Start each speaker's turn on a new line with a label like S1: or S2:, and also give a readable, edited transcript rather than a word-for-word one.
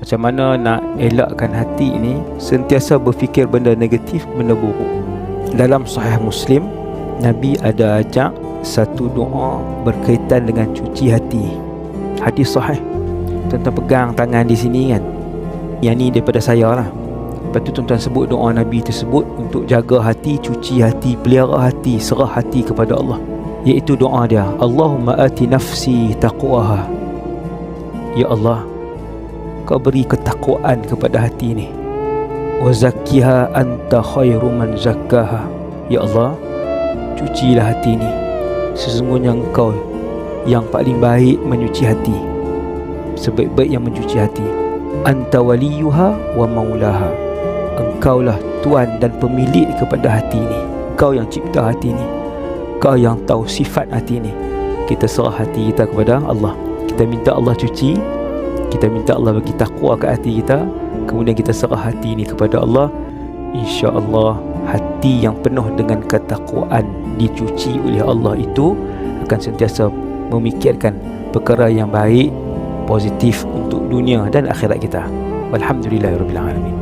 S1: Macam mana nak elakkan hati ini sentiasa berfikir benda negatif, benda buruk. Dalam Sahih Muslim, Nabi ada ajak satu doa berkaitan dengan cuci hati. Hadis sahih. Tuan-tuan pegang tangan di sini kan. Yang ni daripada saya lah. Lepas tu tuan-tuan sebut doa Nabi tersebut untuk jaga hati, cuci hati, pelihara hati, serah hati kepada Allah. Iaitu doa dia, Allahumma ati nafsi taqwaha. Ya Allah, Kau beri ketakwaan kepada hati ni. Wa zakkiha anta khairu man zakkaha. Ya Allah, cucilah hati ni. Sesungguhnya Engkau yang paling baik menyuci hati, sebaik-baik yang mencuci hati. Anta waliyuha wa maulaha. Engkaulah Tuan dan pemilik kepada hati ni. Kau yang cipta hati ni. Kau yang tahu sifat hati ni. Kita serah hati kita kepada Allah. Kita minta Allah cuci. Kita minta Allah bagi takwa ke hati kita. Kemudian kita serah hati ni kepada Allah. InsyaAllah hati yang penuh dengan ketakwaan dicuci oleh Allah itu akan sentiasa memikirkan perkara yang baik, positif untuk dunia dan akhirat kita. Walhamdulillahirabbil alamin.